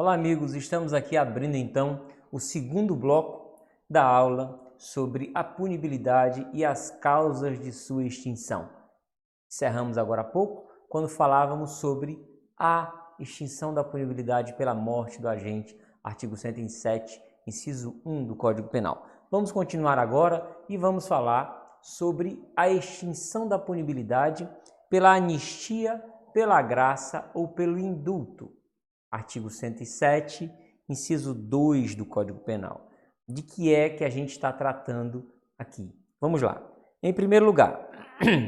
Olá amigos, estamos aqui abrindo então o segundo bloco da aula sobre a punibilidade e as causas de sua extinção. Encerramos agora há pouco quando falávamos sobre a extinção da punibilidade pela morte do agente, artigo 107, inciso 1 do Código Penal. Vamos continuar agora e vamos falar sobre a extinção da punibilidade pela anistia, pela graça ou pelo indulto. Artigo 107, inciso 2 do Código Penal. De que é que a gente está tratando aqui? Vamos lá. Em primeiro lugar,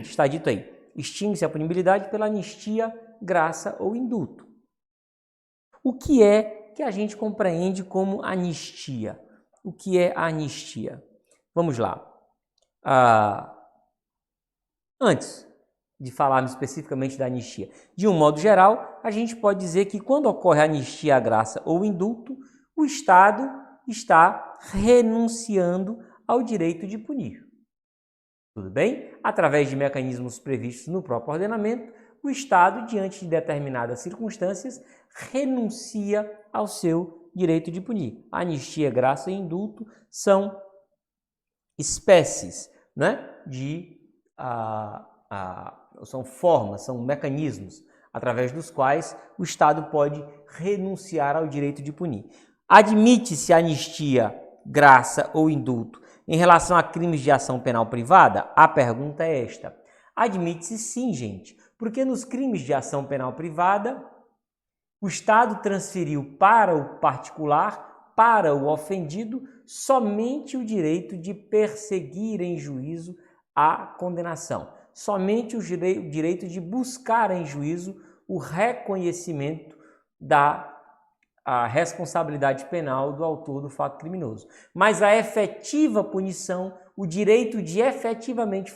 está dito aí, extingue-se a punibilidade pela anistia, graça ou indulto. O que é que a gente compreende como anistia? O que é a anistia? Vamos lá. Antes de falarmos especificamente da anistia, de um modo geral, a gente pode dizer que quando ocorre a anistia, a graça ou indulto, o Estado está renunciando ao direito de punir. Tudo bem? Através de mecanismos previstos no próprio ordenamento, o Estado, diante de determinadas circunstâncias, renuncia ao seu direito de punir. Anistia, graça e indulto são espécies, né, são formas, são mecanismos através dos quais o Estado pode renunciar ao direito de punir. Admite-se anistia, graça ou indulto em relação a crimes de ação penal privada? A pergunta é esta. Admite-se sim, gente, porque nos crimes de ação penal privada, o Estado transferiu para o particular, para o ofendido, somente o direito de perseguir em juízo a condenação. Somente o direito de buscar em juízo o reconhecimento da responsabilidade penal do autor do fato criminoso. Mas a efetiva punição, o direito de efetivamente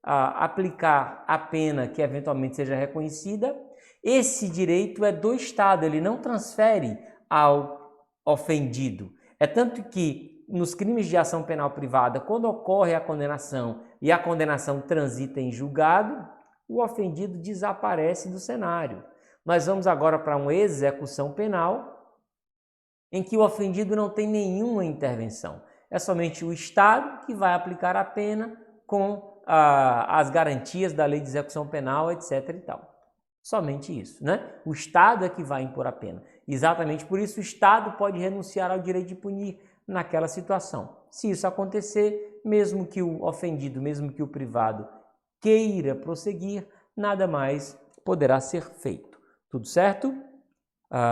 aplicar a pena que eventualmente seja reconhecida, esse direito é do Estado, ele não transfere ao ofendido. É tanto que nos crimes de ação penal privada, quando ocorre a condenação e a condenação transita em julgado, o ofendido desaparece do cenário. Nós vamos agora para uma execução penal em que o ofendido não tem nenhuma intervenção. É somente o Estado que vai aplicar a pena com as garantias da lei de execução penal, etc. e tal. Somente isso, né? O Estado é que vai impor a pena. Exatamente por isso o Estado pode renunciar ao direito de punir naquela situação. Se isso acontecer, mesmo que o ofendido, mesmo que o privado queira prosseguir, nada mais poderá ser feito. Tudo certo?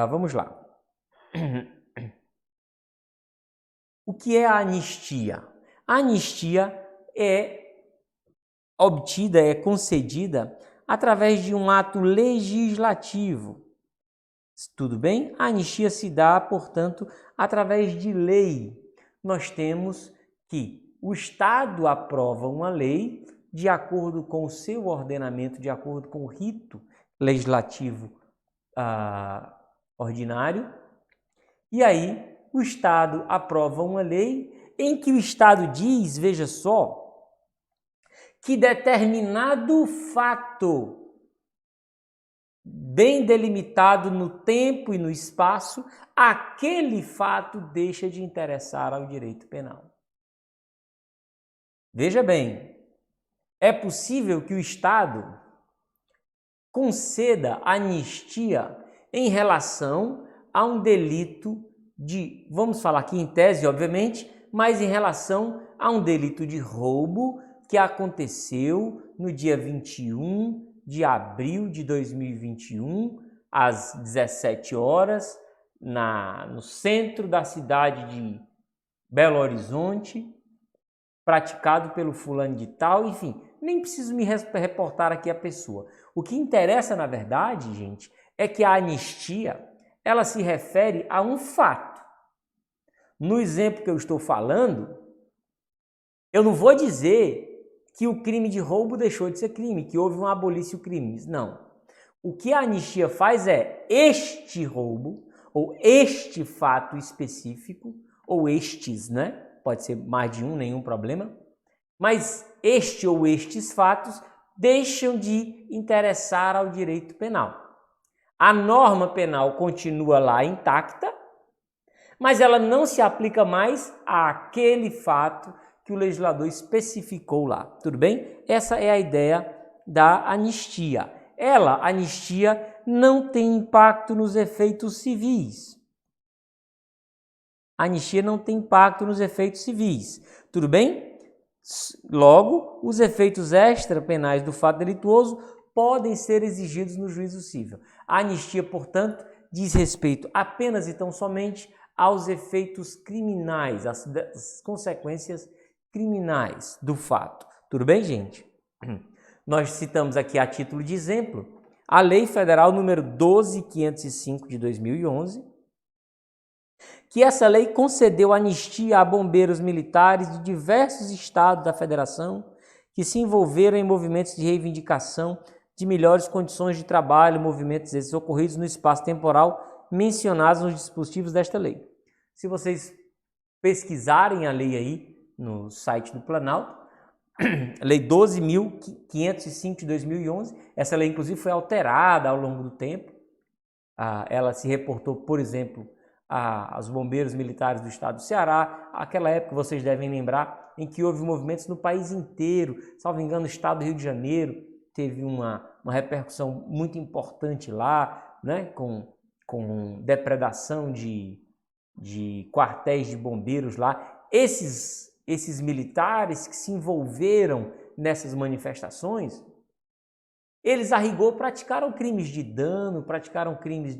Vamos lá. O que é a anistia? A anistia é obtida, é concedida através de um ato legislativo. Tudo bem? A anistia se dá, portanto, através de lei. Nós temos que o Estado aprova uma lei de acordo com o seu ordenamento, de acordo com o rito legislativo ordinário. E aí, o Estado aprova uma lei em que o Estado diz, veja só, que determinado fato bem delimitado no tempo e no espaço, aquele fato deixa de interessar ao direito penal. Veja bem, é possível que o Estado conceda anistia em relação a um delito vamos falar aqui em tese, obviamente, mas em relação a um delito de roubo que aconteceu no dia 21 de abril de 2021, às 17 horas, no centro da cidade de Belo Horizonte, praticado pelo fulano de tal, enfim, nem preciso me reportar aqui a pessoa. O que interessa, na verdade, gente, é que a anistia, ela se refere a um fato. No exemplo que eu estou falando, eu não vou dizer que o crime de roubo deixou de ser crime, que houve um abolício crimes. Não. O que a anistia faz é este roubo, ou este fato específico, ou estes, né? Pode ser mais de um, nenhum problema. Mas este ou estes fatos deixam de interessar ao direito penal. A norma penal continua lá intacta, mas ela não se aplica mais àquele fato que o legislador especificou lá. Tudo bem? Essa é a ideia da anistia. A anistia, não tem impacto nos efeitos civis. A anistia não tem impacto nos efeitos civis. Tudo bem? Logo, os efeitos extrapenais do fato delituoso podem ser exigidos no juízo civil. A anistia, portanto, diz respeito apenas e tão somente aos efeitos criminais, às consequências criminais do fato. Tudo bem, gente? Nós citamos aqui a título de exemplo a Lei Federal número 12.505 de 2011, que essa lei concedeu anistia a bombeiros militares de diversos estados da federação que se envolveram em movimentos de reivindicação de melhores condições de trabalho, movimentos esses ocorridos no espaço temporal mencionados nos dispositivos desta lei. Se vocês pesquisarem a lei aí no site do Planalto, Lei 12.505 de 2011, essa lei inclusive foi alterada ao longo do tempo. Ela se reportou, por exemplo, aos bombeiros militares do estado do Ceará, aquela época vocês devem lembrar, em que houve movimentos no país inteiro, salvo engano, o estado do Rio de Janeiro teve uma repercussão muito importante lá, né, com depredação de quartéis de bombeiros lá. Esses militares que se envolveram nessas manifestações, eles a rigor praticaram crimes de dano, praticaram crimes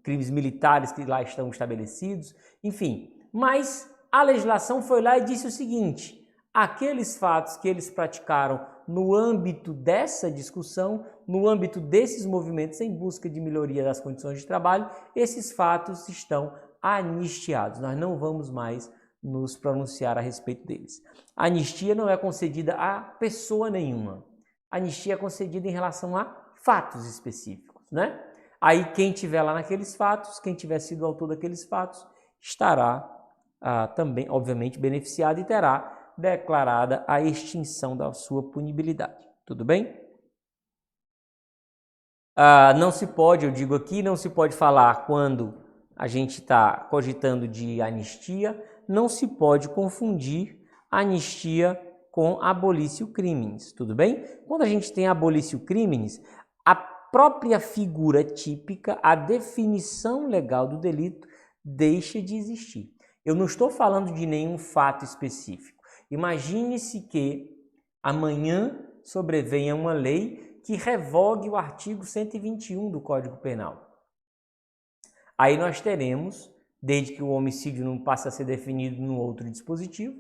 crimes militares que lá estão estabelecidos, enfim. Mas a legislação foi lá e disse o seguinte: aqueles fatos que eles praticaram no âmbito dessa discussão, no âmbito desses movimentos em busca de melhoria das condições de trabalho, esses fatos estão anistiados. Nós não vamos mais nos pronunciar a respeito deles. A anistia não é concedida a pessoa nenhuma. A anistia é concedida em relação a fatos específicos, né? Aí quem tiver lá naqueles fatos, quem tiver sido autor daqueles fatos, estará também, obviamente, beneficiado e terá declarada a extinção da sua punibilidade. Tudo bem? Não se pode, eu digo aqui, não se pode falar quando a gente está cogitando de anistia, não se pode confundir anistia com abolício crimes, tudo bem? Quando a gente tem abolício crimes, a própria figura típica, a definição legal do delito deixa de existir. Eu não estou falando de nenhum fato específico. Imagine-se que amanhã sobrevenha uma lei que revogue o artigo 121 do Código Penal. Aí nós teremos, desde que o homicídio não passe a ser definido num outro dispositivo,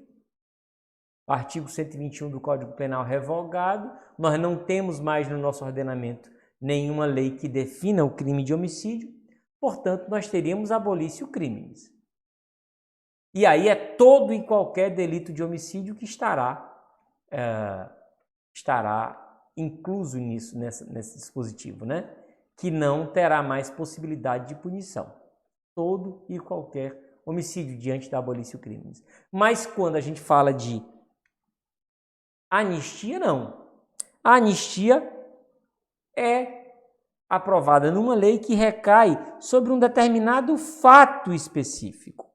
o artigo 121 do Código Penal revogado, nós não temos mais no nosso ordenamento nenhuma lei que defina o crime de homicídio, portanto, nós teríamos abolício crimes. E aí é todo e qualquer delito de homicídio que estará incluso nisso, nesse dispositivo, né? Que não terá mais possibilidade de punição. Todo e qualquer homicídio diante da abolício crimes. Mas quando a gente fala de anistia, não. A anistia é aprovada numa lei que recai sobre um determinado fato específico.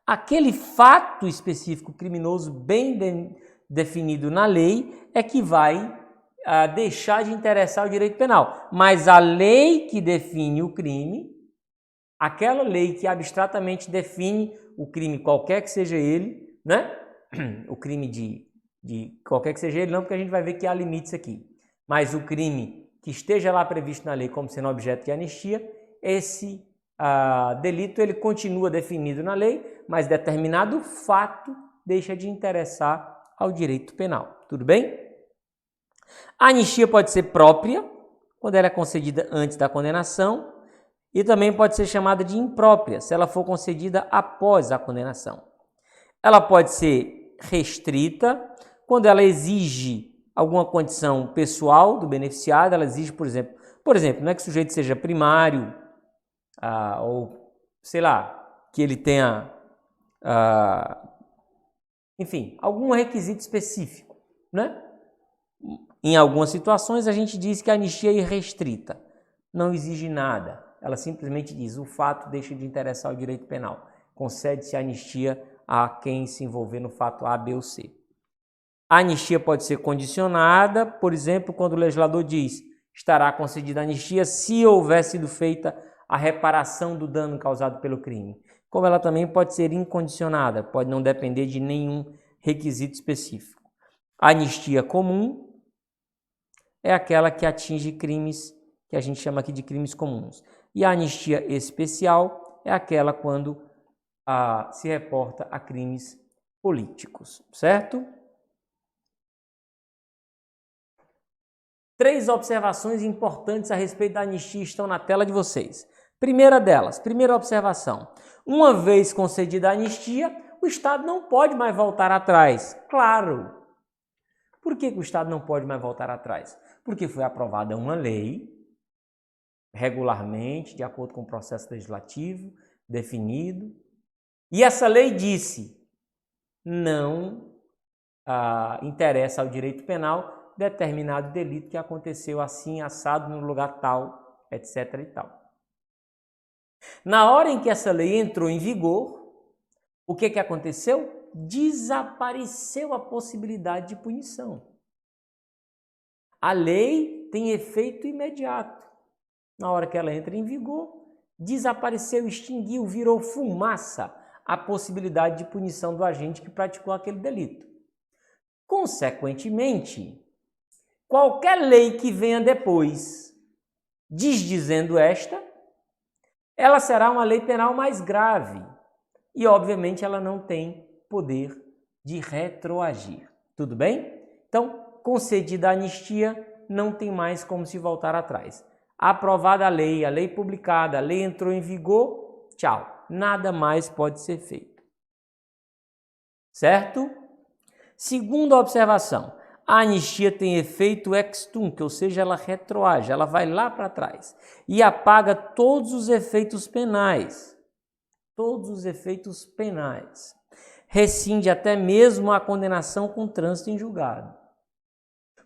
Aquele fato específico criminoso bem definido na lei é que vai deixar de interessar o direito penal. Mas a lei que define o crime, aquela lei que abstratamente define o crime, qualquer que seja ele, né? O crime de qualquer que seja ele, não, porque a gente vai ver que há limites aqui. Mas o crime que esteja lá previsto na lei como sendo objeto de anistia, esse delito ele continua definido na lei, mas determinado fato deixa de interessar ao direito penal. Tudo bem? A anistia pode ser própria, quando ela é concedida antes da condenação, e também pode ser chamada de imprópria, se ela for concedida após a condenação. Ela pode ser restrita, quando ela exige alguma condição pessoal do beneficiário, ela exige, por exemplo, não é que o sujeito seja primário, ou, sei lá, que ele tenha, enfim, algum requisito específico, né? Em algumas situações a gente diz que a anistia é irrestrita. não exige nada. Ela simplesmente diz: o fato deixa de interessar o direito penal. Concede-se anistia a quem se envolver no fato A, B ou C. A anistia pode ser condicionada, por exemplo, quando o legislador diz: estará concedida anistia se houver sido feita a reparação do dano causado pelo crime. Como ela também pode ser incondicionada, pode não depender de nenhum requisito específico. A anistia comum é aquela que atinge crimes que a gente chama aqui de crimes comuns. E a anistia especial é aquela quando se reporta a crimes políticos, certo? 3 observações importantes a respeito da anistia estão na tela de vocês. Primeira delas, primeira observação. Uma vez concedida a anistia, o Estado não pode mais voltar atrás. Claro. Por que o Estado não pode mais voltar atrás? Porque foi aprovada uma lei, regularmente, de acordo com o processo legislativo definido, e essa lei disse: não interessa ao direito penal determinado delito que aconteceu assim, assado, no lugar tal, etc. e tal. Na hora em que essa lei entrou em vigor, o que aconteceu? Desapareceu a possibilidade de punição. A lei tem efeito imediato. Na hora que ela entra em vigor, desapareceu, extinguiu, virou fumaça a possibilidade de punição do agente que praticou aquele delito. Consequentemente, qualquer lei que venha depois, desdizendo esta, ela será uma lei penal mais grave e, obviamente, ela não tem poder de retroagir. Tudo bem? Então, concedida a anistia, não tem mais como se voltar atrás. Aprovada a lei publicada, a lei entrou em vigor, tchau. Nada mais pode ser feito. Certo? Segunda observação. A anistia tem efeito ex tunc, ou seja, ela retroage, ela vai lá para trás e apaga todos os efeitos penais. Todos os efeitos penais. Rescinde até mesmo a condenação com trânsito em julgado.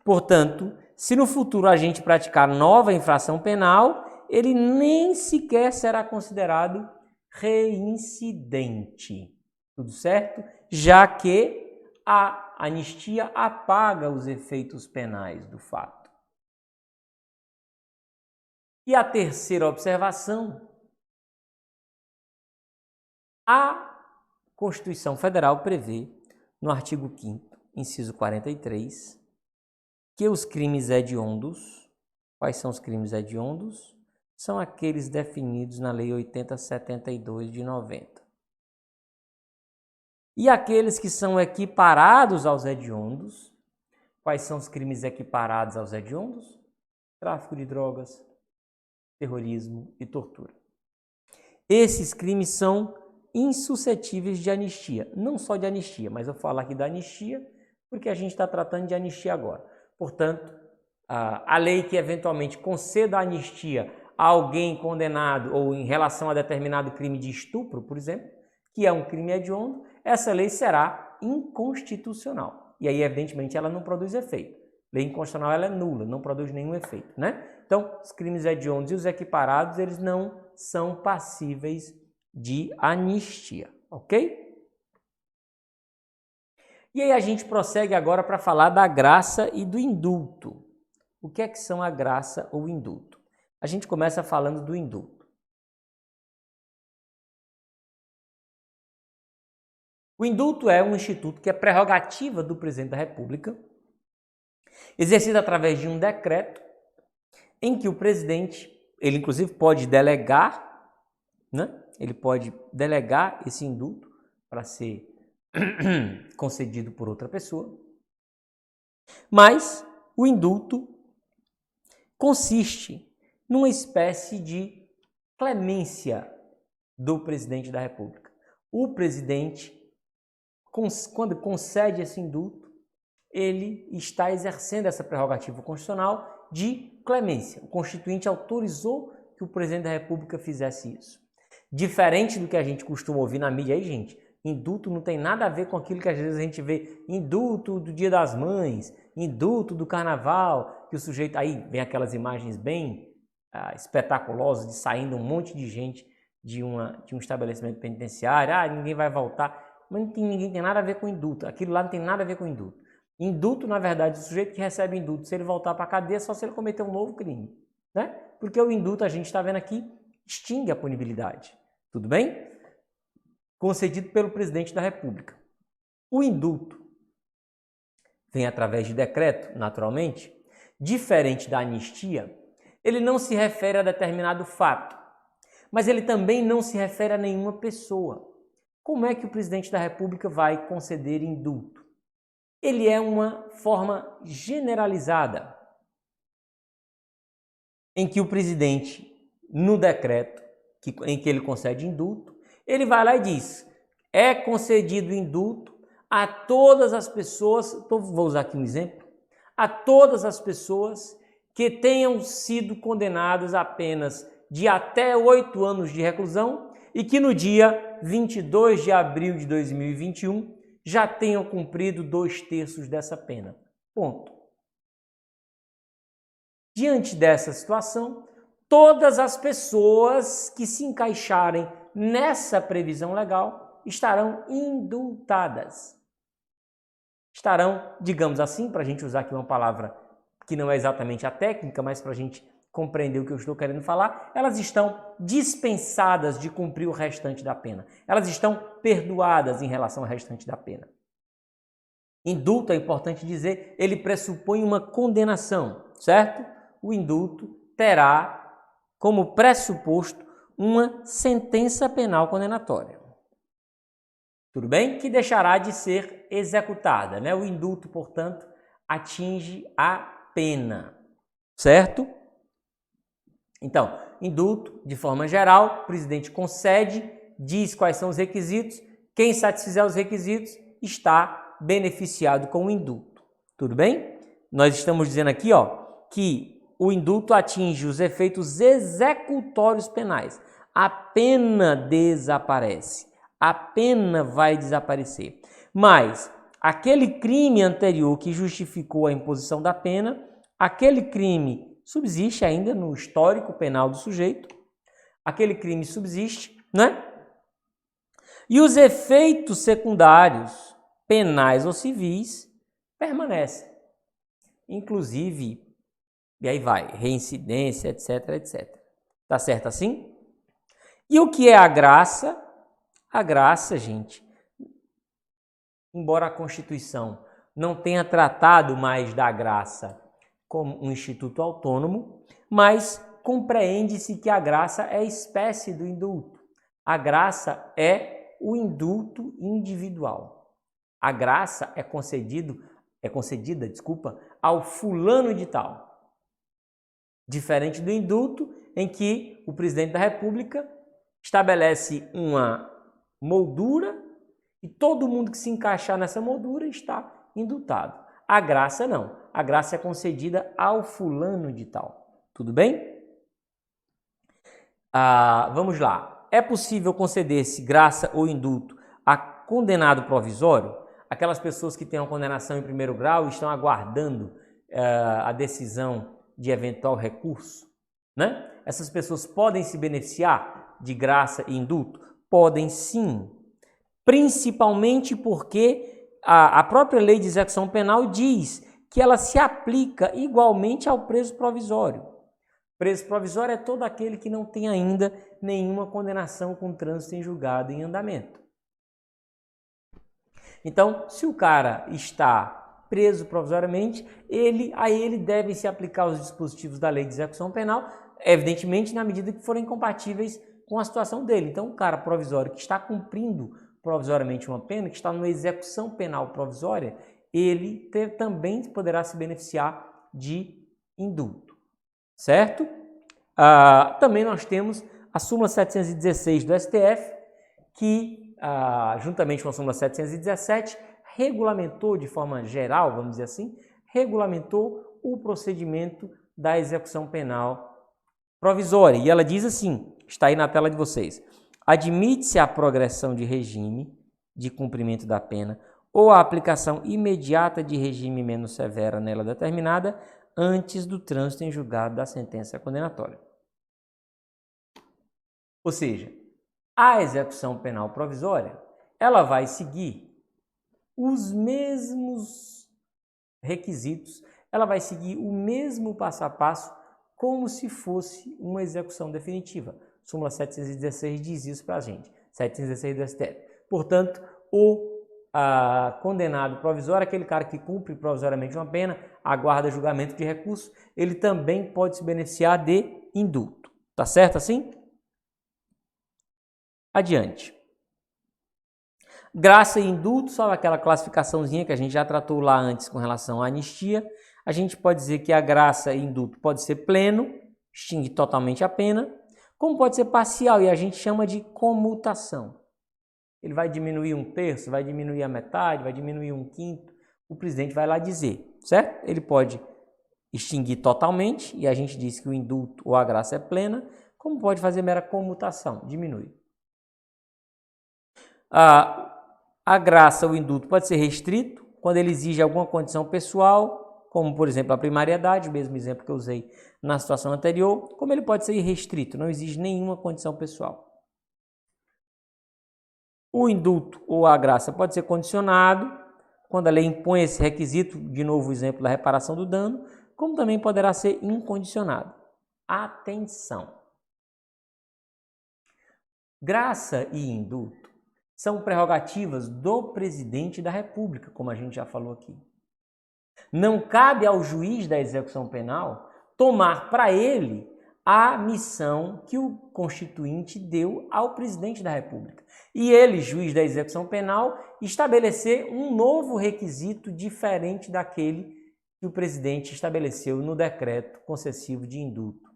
Portanto, se no futuro a gente praticar nova infração penal, ele nem sequer será considerado reincidente. Tudo certo? Já que a anistia apaga os efeitos penais do fato. E a terceira observação: a Constituição Federal prevê, no artigo 5º, inciso 43, que os crimes hediondos, quais são os crimes hediondos? São aqueles definidos na Lei 8072 de 90. E aqueles que são equiparados aos hediondos, quais são os crimes equiparados aos hediondos? Tráfico de drogas, terrorismo e tortura. Esses crimes são insuscetíveis de anistia, não só de anistia, mas eu vou falar aqui da anistia porque a gente está tratando de anistia agora. Portanto, a lei que eventualmente conceda a anistia a alguém condenado ou em relação a determinado crime de estupro, por exemplo, que é um crime hediondo, essa lei será inconstitucional. E aí, evidentemente, ela não produz efeito. Lei inconstitucional ela é nula, não produz nenhum efeito, né? Então, os crimes hediondos e os equiparados, eles não são passíveis de anistia, ok? E aí a gente prossegue agora para falar da graça e do indulto. O que é que são a graça ou o indulto? A gente começa falando do indulto. O indulto é um instituto que é prerrogativa do presidente da República, exercido através de um decreto em que o presidente, ele inclusive pode delegar, né? Ele pode delegar esse indulto para ser concedido por outra pessoa. Mas o indulto consiste numa espécie de clemência do presidente da República. O presidente, quando concede esse indulto, ele está exercendo essa prerrogativa constitucional de clemência. O Constituinte autorizou que o presidente da República fizesse isso. Diferente do que a gente costuma ouvir na mídia aí, gente, indulto não tem nada a ver com aquilo que às vezes a gente vê, indulto do Dia das Mães, indulto do Carnaval, que o sujeito, aí vem aquelas imagens bem espetaculosa de saindo um monte de gente de um estabelecimento penitenciário, ninguém vai voltar, mas ninguém tem nada a ver com indulto, aquilo lá não tem nada a ver com indulto. Indulto, na verdade, o sujeito que recebe indulto, se ele voltar para a cadeia, só se ele cometer um novo crime, né? Porque o indulto, a gente está vendo aqui, extingue a punibilidade, tudo bem? Concedido pelo presidente da República. O indulto vem através de decreto, naturalmente, diferente da anistia, ele não se refere a determinado fato, mas ele também não se refere a nenhuma pessoa. Como é que o presidente da República vai conceder indulto? Ele é uma forma generalizada em que o presidente, no decreto em que ele concede indulto, ele vai lá e diz: é concedido indulto a todas as pessoas, vou usar aqui um exemplo, a todas as pessoas que tenham sido condenadas a penas de até 8 anos de reclusão e que no dia 22 de abril de 2021 já tenham cumprido 2/3 dessa pena. Ponto. Diante dessa situação, todas as pessoas que se encaixarem nessa previsão legal estarão indultadas. Estarão, digamos assim, para a gente usar aqui uma palavra que não é exatamente a técnica, mas para a gente compreender o que eu estou querendo falar, elas estão dispensadas de cumprir o restante da pena. Elas estão perdoadas em relação ao restante da pena. Indulto, é importante dizer, ele pressupõe uma condenação, certo? O indulto terá como pressuposto uma sentença penal condenatória. Tudo bem? Que deixará de ser executada, né? O indulto, portanto, atinge a pena, certo? Então, indulto, de forma geral, o presidente concede, diz quais são os requisitos, quem satisfizer os requisitos está beneficiado com o indulto. Tudo bem? Nós estamos dizendo aqui, que o indulto atinge os efeitos executórios penais. A pena desaparece. A pena vai desaparecer. Mas aquele crime anterior que justificou a imposição da pena, aquele crime subsiste ainda no histórico penal do sujeito. Aquele crime subsiste, né? E os efeitos secundários, penais ou civis, permanecem. Inclusive, e aí vai, reincidência, etc, etc. Tá certo assim? E o que é a graça? A graça, gente, embora a Constituição não tenha tratado mais da graça como um instituto autônomo, mas compreende-se que a graça é espécie do indulto. A graça é o indulto individual. A graça é concedida, ao fulano de tal. Diferente do indulto, em que o presidente da República estabelece uma moldura e todo mundo que se encaixar nessa moldura está indultado. A graça não. A graça é concedida ao fulano de tal. Tudo bem? Vamos lá. É possível conceder-se graça ou indulto a condenado provisório? Aquelas pessoas que têm uma condenação em primeiro grau e estão aguardando a decisão de eventual recurso, né? Essas pessoas podem se beneficiar de graça e indulto? Podem sim, principalmente porque a própria lei de execução penal diz que ela se aplica igualmente ao preso provisório. Preso provisório é todo aquele que não tem ainda nenhuma condenação com trânsito em julgado em andamento. Então, se o cara está preso provisoriamente, a ele devem se aplicar os dispositivos da lei de execução penal, evidentemente na medida que forem compatíveis com a situação dele. Então, o cara provisório que está cumprindo provisoriamente uma pena, que está numa execução penal provisória, ele também poderá se beneficiar de indulto, certo? Também nós temos a súmula 716 do STF, que, juntamente com a súmula 717, regulamentou de forma geral, vamos dizer assim, regulamentou o procedimento da execução penal provisória. E ela diz assim, está aí na tela de vocês: admite-se a progressão de regime de cumprimento da pena ou a aplicação imediata de regime menos severa nela determinada antes do trânsito em julgado da sentença condenatória. Ou seja, a execução penal provisória, ela vai seguir os mesmos requisitos, ela vai seguir o mesmo passo a passo como se fosse uma execução definitiva. Súmula 716 diz isso para a gente, 716 do STF. Portanto, o condenado provisório, aquele cara que cumpre provisoriamente uma pena, aguarda julgamento de recurso, ele também pode se beneficiar de indulto. Tá certo assim? Adiante. Graça e indulto, só aquela classificaçãozinha que a gente já tratou lá antes com relação à anistia. A gente pode dizer que a graça e indulto pode ser pleno, extingue totalmente a pena, como pode ser parcial, e a gente chama de comutação. Ele vai diminuir 1/3, vai diminuir a metade, vai diminuir 1/5, o presidente vai lá dizer, certo? Ele pode extinguir totalmente, e a gente disse que o indulto ou a graça é plena, como pode fazer mera comutação, diminui. A graça, o indulto pode ser restrito, quando ele exige alguma condição pessoal, como por exemplo a primariedade, o mesmo exemplo que eu usei na situação anterior, como ele pode ser irrestrito, não exige nenhuma condição pessoal. O indulto ou a graça pode ser condicionado, quando a lei impõe esse requisito, de novo o exemplo da reparação do dano, como também poderá ser incondicionado. Atenção! Graça e indulto são prerrogativas do presidente da República, como a gente já falou aqui. Não cabe ao juiz da execução penal tomar para ele a missão que o Constituinte deu ao presidente da República. E ele, juiz da execução penal, estabelecer um novo requisito diferente daquele que o presidente estabeleceu no decreto concessivo de indulto.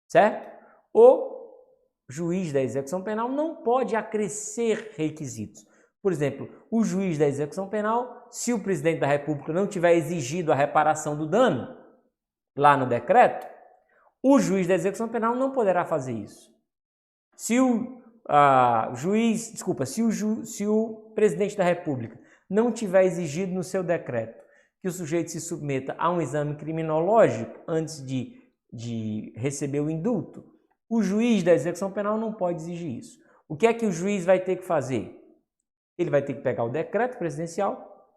Certo? O juiz da execução penal não pode acrescer requisitos. Por exemplo, o juiz da execução penal, se o presidente da República não tiver exigido a reparação do dano lá no decreto, o juiz da execução penal não poderá fazer isso. Se o presidente da República não tiver exigido no seu decreto que o sujeito se submeta a um exame criminológico antes de receber o indulto, o juiz da execução penal não pode exigir isso. O que é que o juiz vai ter que fazer? Ele vai ter que pegar o decreto presidencial,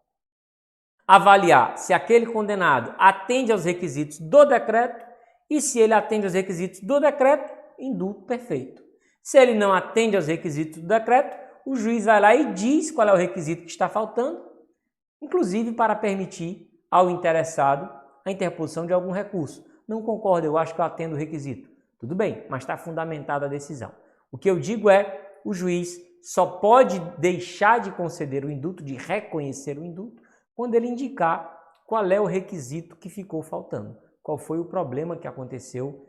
avaliar se aquele condenado atende aos requisitos do decreto e se ele atende aos requisitos do decreto, indulto perfeito. Se ele não atende aos requisitos do decreto, o juiz vai lá e diz qual é o requisito que está faltando, inclusive para permitir ao interessado a interposição de algum recurso. Não concordo, eu acho que eu atendo o requisito. Tudo bem, mas está fundamentada a decisão. O que eu digo é, o juiz só pode deixar de conceder o indulto, de reconhecer o indulto, quando ele indicar qual é o requisito que ficou faltando, qual foi o problema que aconteceu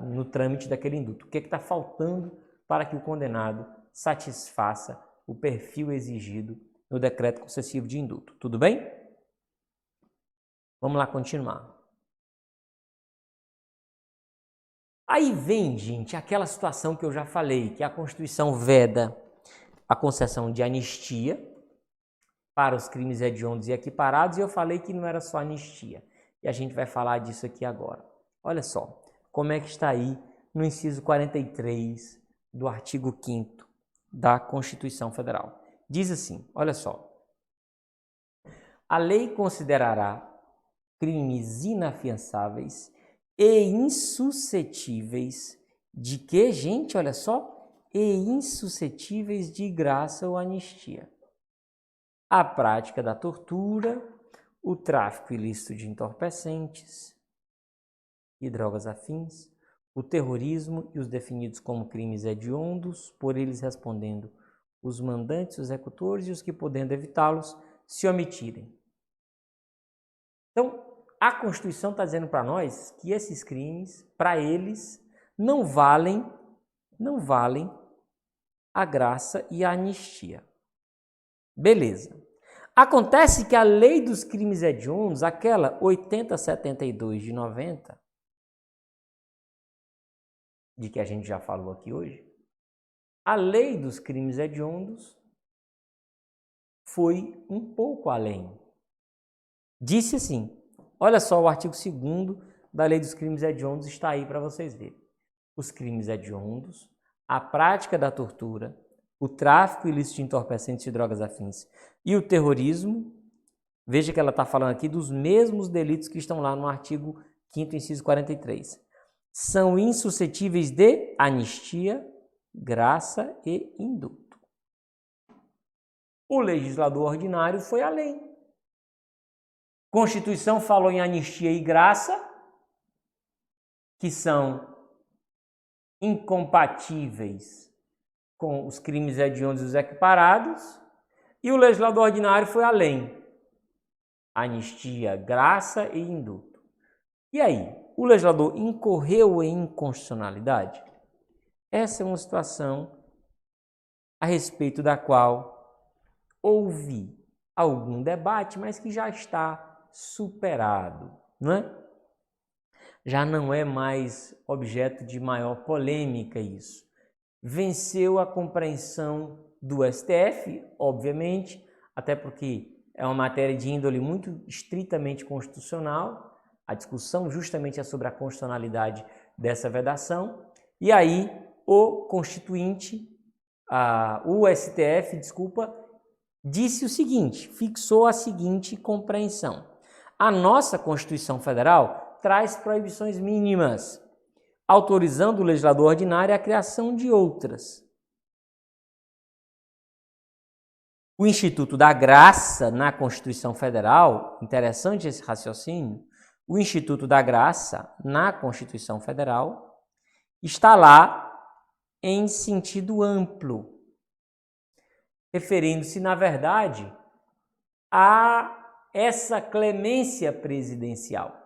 no trâmite daquele indulto. O que está faltando para que o condenado satisfaça o perfil exigido no decreto concessivo de indulto. Tudo bem? Vamos lá continuar. Aí vem, gente, aquela situação que eu já falei, que a Constituição veda a concessão de anistia para os crimes hediondos e equiparados, e eu falei que não era só anistia. E a gente vai falar disso aqui agora. Olha só, como é que está aí no inciso 43 do artigo 5º da Constituição Federal. Diz assim, olha só. A lei considerará crimes inafiançáveis e insuscetíveis de que, gente? Olha só. E insuscetíveis de graça ou anistia. A prática da tortura, o tráfico ilícito de entorpecentes e drogas afins, o terrorismo e os definidos como crimes hediondos, por eles respondendo os mandantes, os executores e os que, podendo evitá-los, se omitirem. Então, a Constituição está dizendo para nós que esses crimes, para eles, não valem a graça e a anistia. Beleza. Acontece que a lei dos crimes hediondos, aquela 8072 de 90, de que a gente já falou aqui hoje, a lei dos crimes hediondos foi um pouco além. Disse assim, olha só, o artigo 2º da lei dos crimes hediondos está aí para vocês verem. os crimes hediondos, a prática da tortura, o tráfico ilícito de entorpecentes e drogas afins e o terrorismo. Veja que ela está falando aqui dos mesmos delitos que estão lá no artigo 5º, inciso 43. São insuscetíveis de anistia, graça e indulto. O legislador ordinário foi além. Constituição falou em anistia e graça, que são incompatíveis com os crimes hediondos e os equiparados, e o legislador ordinário foi além. Anistia, graça e indulto. E aí, o legislador incorreu em inconstitucionalidade? Essa é uma situação a respeito da qual houve algum debate, mas que já está superado, não é? Já não é mais objeto de maior polêmica isso. Venceu a compreensão do STF, obviamente, até porque é uma matéria de índole muito estritamente constitucional. A discussão justamente é sobre a constitucionalidade dessa vedação. E aí o constituinte, o STF, disse o seguinte, fixou a seguinte compreensão. A nossa Constituição Federal traz proibições mínimas, autorizando o legislador ordinário a criação de outras. O Instituto da Graça na Constituição Federal, interessante esse raciocínio, o Instituto da Graça na Constituição Federal está lá em sentido amplo, referindo-se, na verdade, a essa clemência presidencial.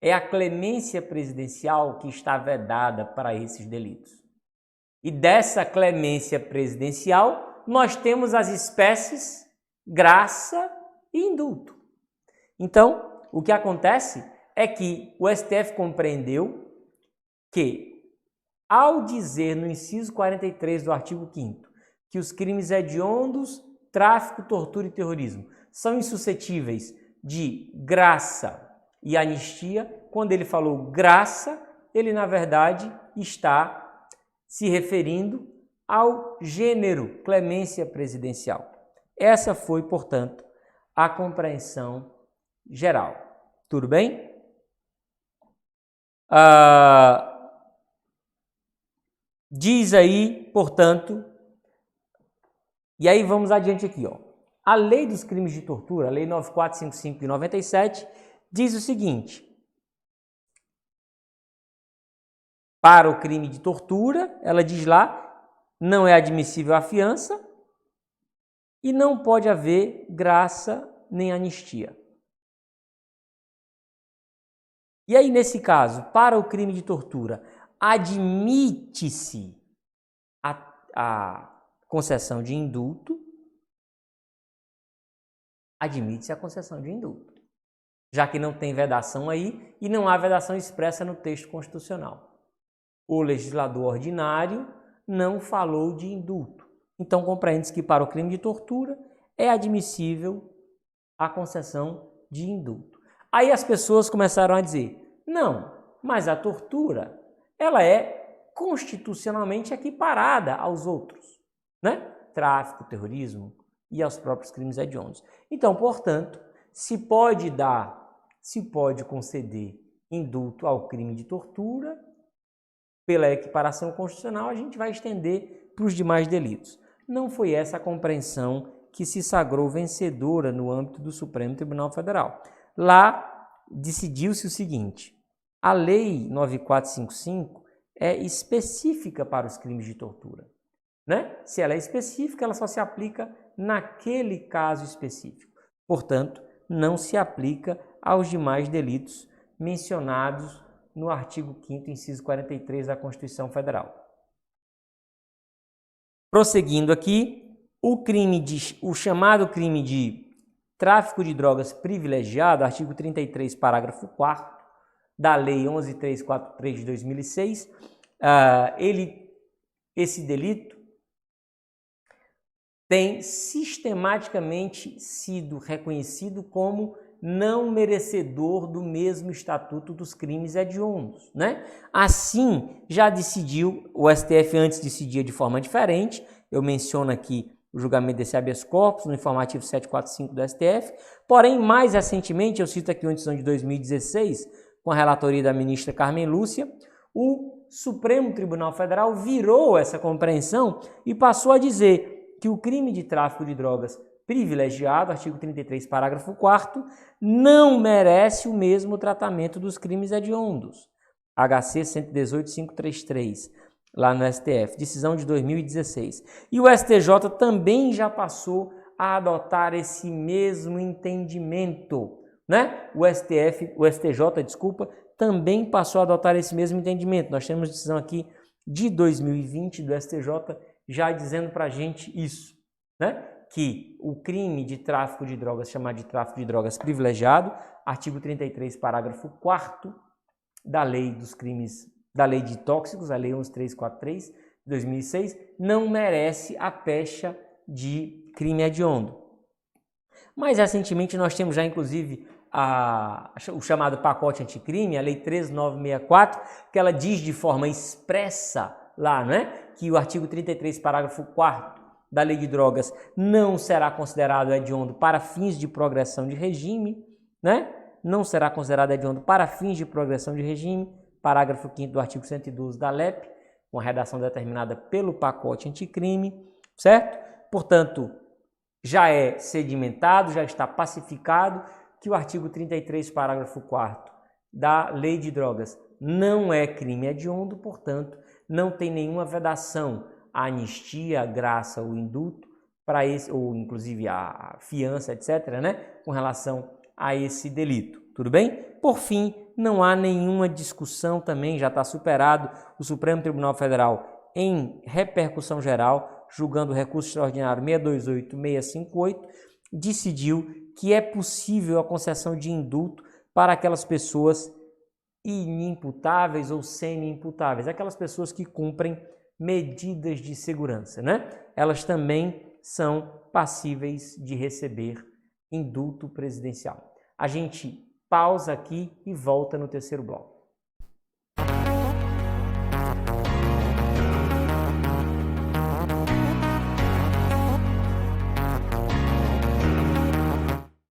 É a clemência presidencial que está vedada para esses delitos. E dessa clemência presidencial, nós temos as espécies graça e indulto. Então, o que acontece é que o STF compreendeu que, ao dizer no inciso 43 do artigo 5º que os crimes hediondos, tráfico, tortura e terrorismo são insuscetíveis de graça e anistia, quando ele falou graça, ele na verdade está se referindo ao gênero clemência presidencial. Essa foi, portanto, a compreensão geral. Tudo bem? Diz aí, portanto, e aí vamos adiante aqui, ó. A lei dos crimes de tortura, a lei 9455 de 97, diz o seguinte: para o crime de tortura, ela diz lá, não é admissível a fiança e não pode haver graça nem anistia. E aí, nesse caso, para o crime de tortura, admite-se a concessão de indulto, admite-se a concessão de indulto, já que não tem vedação aí e não há vedação expressa no texto constitucional. O legislador ordinário não falou de indulto. Então, compreende-se que para o crime de tortura é admissível a concessão de indulto. Aí as pessoas começaram a dizer, não, mas a tortura, ela é constitucionalmente equiparada aos outros, né? Tráfico, terrorismo e aos próprios crimes hediondos. Então, portanto, se pode conceder indulto ao crime de tortura, pela equiparação constitucional, a gente vai estender para os demais delitos. Não foi essa a compreensão que se sagrou vencedora no âmbito do Supremo Tribunal Federal. Lá decidiu-se o seguinte: a Lei 9455 é específica para os crimes de tortura, né? Se ela é específica, ela só se aplica naquele caso específico. Portanto, não se aplica aos demais delitos mencionados no artigo 5º, inciso 43 da Constituição Federal. Prosseguindo aqui, o chamado crime de tráfico de drogas privilegiado, artigo 33, parágrafo 4º da Lei 11.343 de 2006, esse delito tem sistematicamente sido reconhecido como não merecedor do mesmo estatuto dos crimes hediondos, né? Assim, já decidiu, o STF antes decidia de forma diferente, eu menciono aqui o julgamento desse habeas corpus no informativo 745 do STF, porém, mais recentemente, eu cito aqui uma decisão de 2016, com a relatoria da ministra Carmen Lúcia, o Supremo Tribunal Federal virou essa compreensão e passou a dizer que o crime de tráfico de drogas privilegiado, artigo 33, parágrafo 4º, não merece o mesmo tratamento dos crimes hediondos. HC 118.533, lá no STF, decisão de 2016. E o STJ também já passou a adotar esse mesmo entendimento, né? O STJ, também passou a adotar esse mesmo entendimento. Nós temos decisão aqui de 2020 do STJ já dizendo para a gente isso, né? Que o crime de tráfico de drogas, chamado de tráfico de drogas privilegiado, artigo 33, parágrafo 4º da lei dos crimes, da lei de tóxicos, a lei 11.343 de 2006, não merece a pecha de crime hediondo. Mais recentemente nós temos já inclusive o chamado pacote anticrime, a lei 13.964, que ela diz de forma expressa lá, né, que o artigo 33, parágrafo 4º da lei de drogas não será considerado hediondo para fins de progressão de regime, né? Não será considerado hediondo para fins de progressão de regime, parágrafo 5º do artigo 112 da LEP, com a redação determinada pelo pacote anticrime, certo? Portanto, já é sedimentado, já está pacificado que o artigo 33, parágrafo 4º da lei de drogas não é crime hediondo, portanto, não tem nenhuma vedação a anistia, a graça, o indulto, para esse, ou inclusive a fiança, etc., né, com relação a esse delito. Tudo bem? Por fim, não há nenhuma discussão também, já está superado o Supremo Tribunal Federal em repercussão geral, julgando o recurso extraordinário 628.658, decidiu que é possível a concessão de indulto para aquelas pessoas inimputáveis ou semi-imputáveis, aquelas pessoas que cumprem medidas de segurança, né? Elas também são passíveis de receber indulto presidencial. A gente pausa aqui e volta no terceiro bloco.